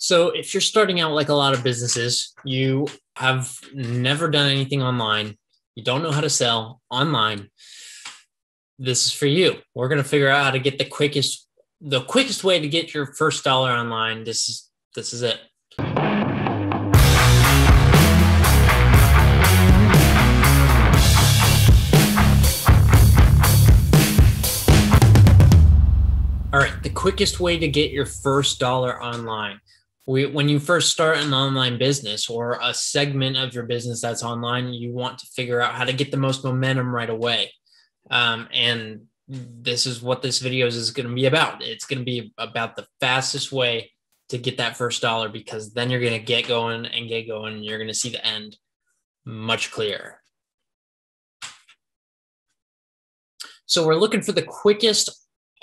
So if you're starting out like a lot of businesses, you have never done anything online, you don't know how to sell online, this is for you. We're going to figure out how to get the quickest way to get your first dollar online. This is it. All right, the quickest way to get your first dollar online. When you first start an online business or a segment of your business that's online, you want to figure out how to get the most momentum right away. And this is what this video is going to be about. It's going to be about the fastest way to get that first dollar, because then you're going to get going. And you're going to see the end much clearer. So we're looking for the quickest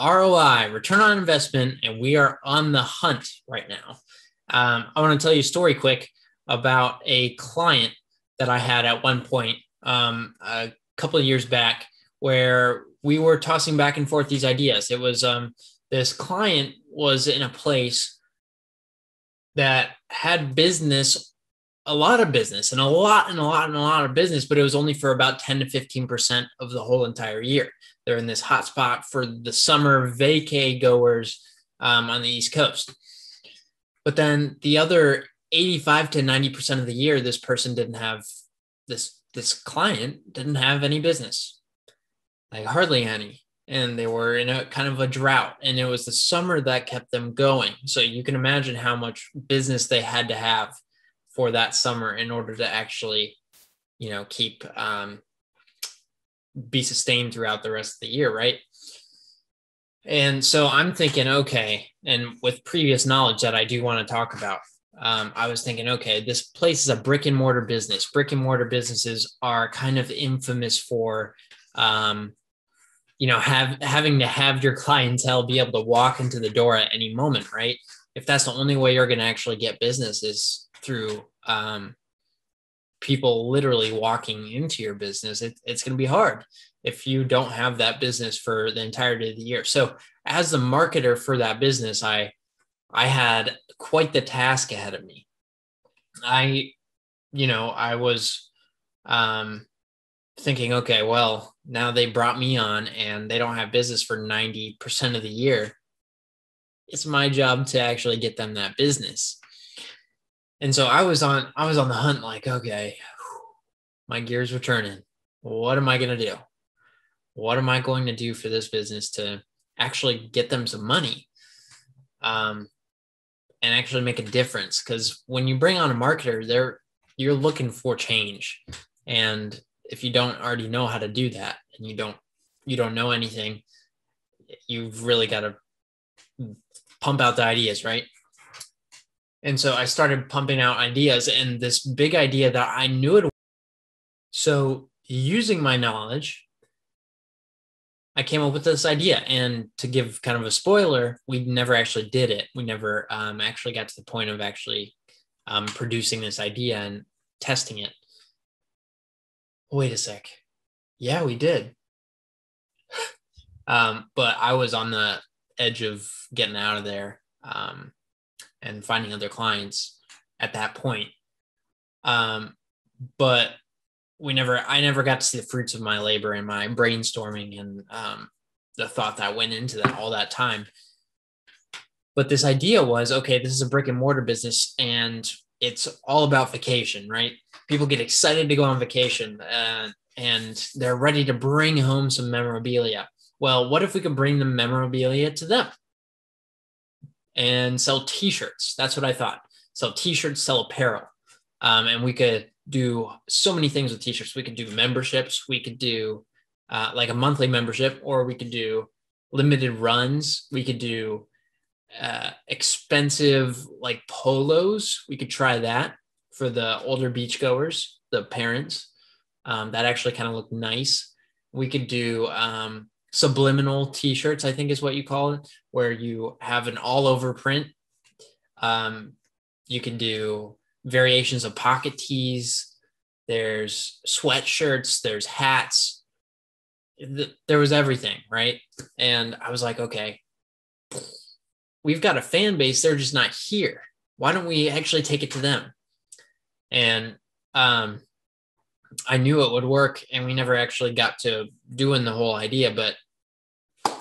ROI, return on investment, and we are on the hunt right now. I want to tell you a story quick about a client that I had at one point a couple of years back, where we were tossing back and forth these ideas. It was this client was in a place that had business, a lot of business, and a lot of business, but it was only for about 10 to 15% of the whole entire year. They're in this hotspot for the summer vacay goers on the East Coast. But then the other 85 to 90% of the year, this person didn't have, this client didn't have any business, like hardly any. And they were in a kind of a drought, and it was the summer that kept them going. So you can imagine how much business they had to have for that summer in order to actually, keep, be sustained throughout the rest of the year, right? And so I'm thinking, okay, and with previous knowledge that I do want to talk about, I was thinking, okay, this place is a brick and mortar business. Brick and mortar businesses are kind of infamous for, having to have your clientele be able to walk into the door at any moment, right? If that's the only way you're going to actually get business is through people literally walking into your business, it's going to be hard if you don't have that business for the entirety of the year. So as the marketer for that business, I had quite the task ahead of me. I was thinking, okay, well, now they brought me on and they don't have business for 90% of the year. It's my job to actually get them that business. And so I was on the hunt, like, okay, my gears were turning. What am I going to do? What am I going to do for this business to actually get them some money and actually make a difference? Because when you bring on a marketer, you're looking for change. And if you don't already know how to do that, and you don't know anything, you've really got to pump out the ideas, right? And so I started pumping out ideas, and this big idea that I knew it. So using my knowledge, I came up with this idea. And to give kind of a spoiler, we never actually did it. We never actually got to the point of actually producing this idea and testing it. Wait a sec. Yeah, we did. But I was on the edge of getting out of there. And finding other clients at that point. But I never got to see the fruits of my labor and my brainstorming and the thought that went into that all that time. But this idea was, okay, this is a brick and mortar business and it's all about vacation, right? People get excited to go on vacation and they're ready to bring home some memorabilia. Well, what if we could bring the memorabilia to them? And sell t-shirts. That's what I thought. Sell t-shirts, sell apparel. And we could do so many things with t-shirts. We could do memberships. We could do like a monthly membership, or we could do limited runs. We could do expensive like polos. We could try that for the older beachgoers, the parents. That actually kind of looked nice. We could do subliminal t-shirts, I think is what you call it, where you have an all over print. You can do variations of pocket tees. There's sweatshirts, there's hats. There was everything, right? And I was like, okay, we've got a fan base. They're just not here. why don't we actually take it to them? And I knew it would work, and we never actually got to doing the whole idea, but I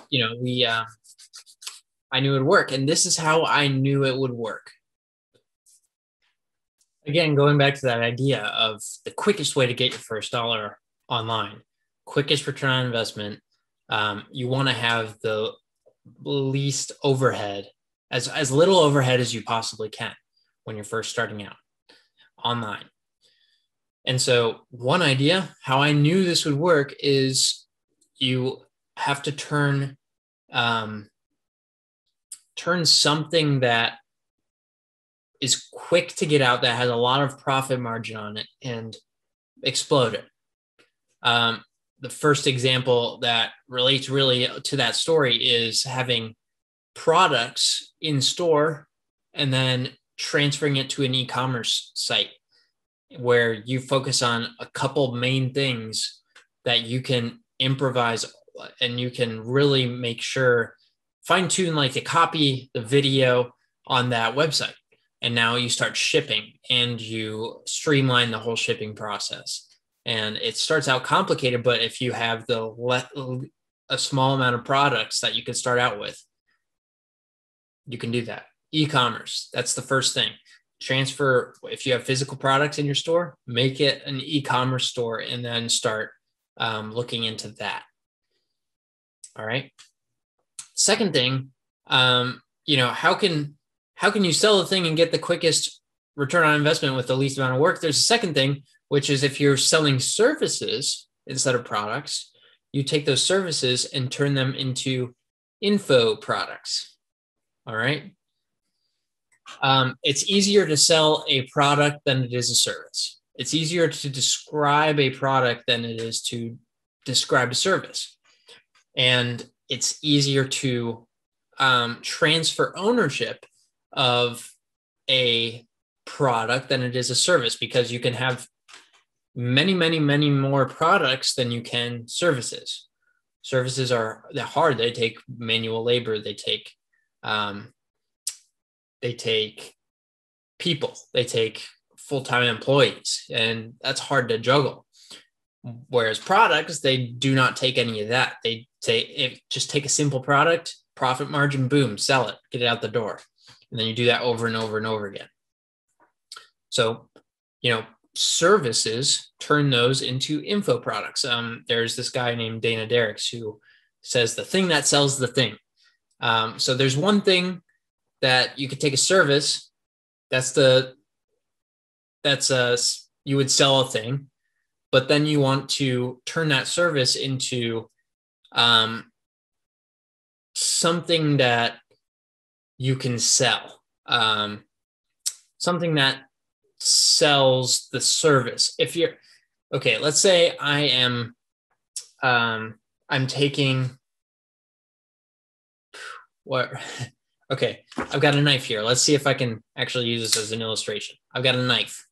knew it would work, and this is how I knew it would work. Again, going back to that idea of the quickest way to get your first dollar online, quickest return on investment. You want to have the least overhead, as little overhead as you possibly can when you're first starting out online. And so one idea, how I knew this would work, is you have to turn something that is quick to get out, that has a lot of profit margin on it, and explode it. The first example that relates really to that story is having products in store and then transferring it to an e-commerce site where you focus on a couple main things that you can improvise, and you can really make sure, fine tune like the copy, the video on that website. And now you start shipping and you streamline the whole shipping process. And it starts out complicated, but if you have a small amount of products that you can start out with, you can do that. E-commerce, that's the first thing. Transfer, if you have physical products in your store, make it an e-commerce store and then start looking into that. All right. Second thing, how can you sell the thing and get the quickest return on investment with the least amount of work? There's a second thing, which is if you're selling services instead of products, you take those services and turn them into info products. All right. It's easier to sell a product than it is a service. It's easier to describe a product than it is to describe a service. And it's easier to transfer ownership of a product than it is a service, because you can have many, many, many more products than you can services. Services they're hard. They take manual labor. They take people. They take full-time employees, and that's hard to juggle. Whereas products, they do not take any of that. They just take a simple product, profit margin, boom, sell it, get it out the door. And then you do that over and over and over again. So, services, turn those into info products. There's this guy named Dana Derricks who says the thing that sells the thing. So there's one thing that you could take a service. You would sell a thing, but then you want to turn that service into something that you can sell, something that sells the service. Let's say I'm taking what? Okay, I've got a knife here. Let's see if I can actually use this as an illustration. I've got a knife,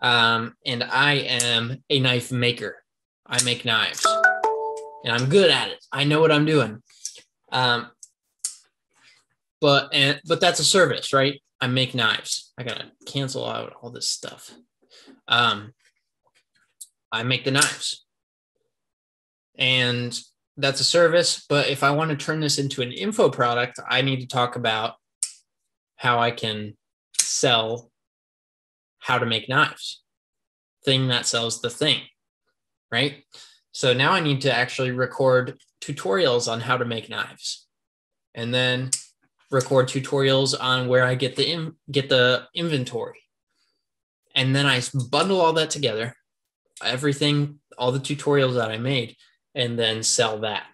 and I am a knife maker. I make knives, and I'm good at it. I know what I'm doing. But that's a service, right? I make knives. I gotta cancel out all this stuff. I make the knives, and that's a service. But if I want to turn this into an info product, I need to talk about how I can sell how to make knives. Thing that sells the thing, right? So now I need to actually record tutorials on how to make knives, and then record tutorials on where I get the inventory. And then I bundle all that together, all the tutorials that I made, and then sell that,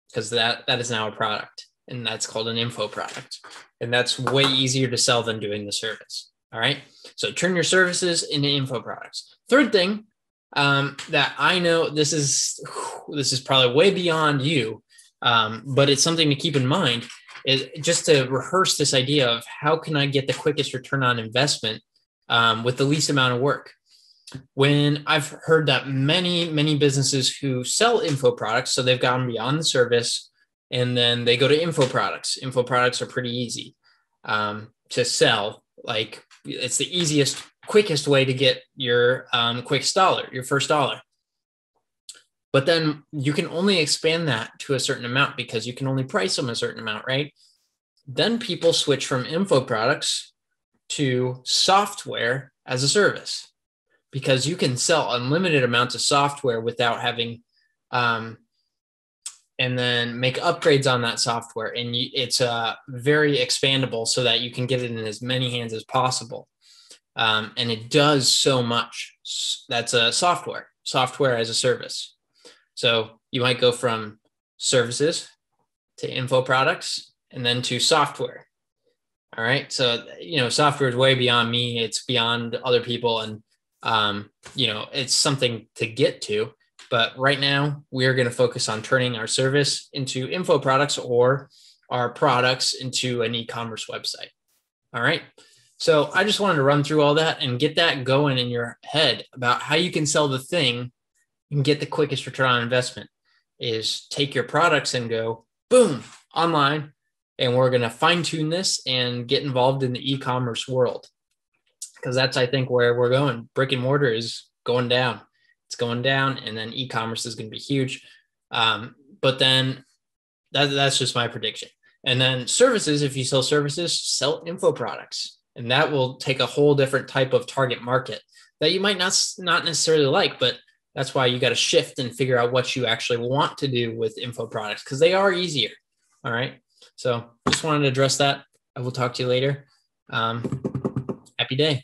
because that is now a product, and that's called an info product. And that's way easier to sell than doing the service. All right. So turn your services into info products. Third thing that I know, this is probably way beyond you, but it's something to keep in mind, is just to rehearse this idea of how can I get the quickest return on investment with the least amount of work. When I've heard that many, many businesses who sell info products, so they've gone beyond the service and then they go to info products. Info products are pretty easy to sell Like it's the easiest, quickest way to get your quick dollar, your first dollar. But then you can only expand that to a certain amount because you can only price them a certain amount, right? Then people switch from info products to software as a service because you can sell unlimited amounts of software without having, and then make upgrades on that software. And it's very expandable so that you can get it in as many hands as possible. And it does so much. That's a software as a service. So you might go from services to info products and then to software. All right. So, software is way beyond me. It's beyond other people. And, it's something to get to. But right now, we're going to focus on turning our service into info products or our products into an e-commerce website. All right. So I just wanted to run through all that and get that going in your head about how you can sell the thing and get the quickest return on investment is take your products and go, boom, online. And we're going to fine tune this and get involved in the e-commerce world. Because that's, I think, where we're going. Brick and mortar is going down. It's going down. And then e-commerce is going to be huge. But then that's just my prediction. And then services, if you sell services, sell info products. And that will take a whole different type of target market that you might not necessarily like, but that's why you got to shift and figure out what you actually want to do with info products because they are easier. All right. So just wanted to address that. I will talk to you later. Happy day.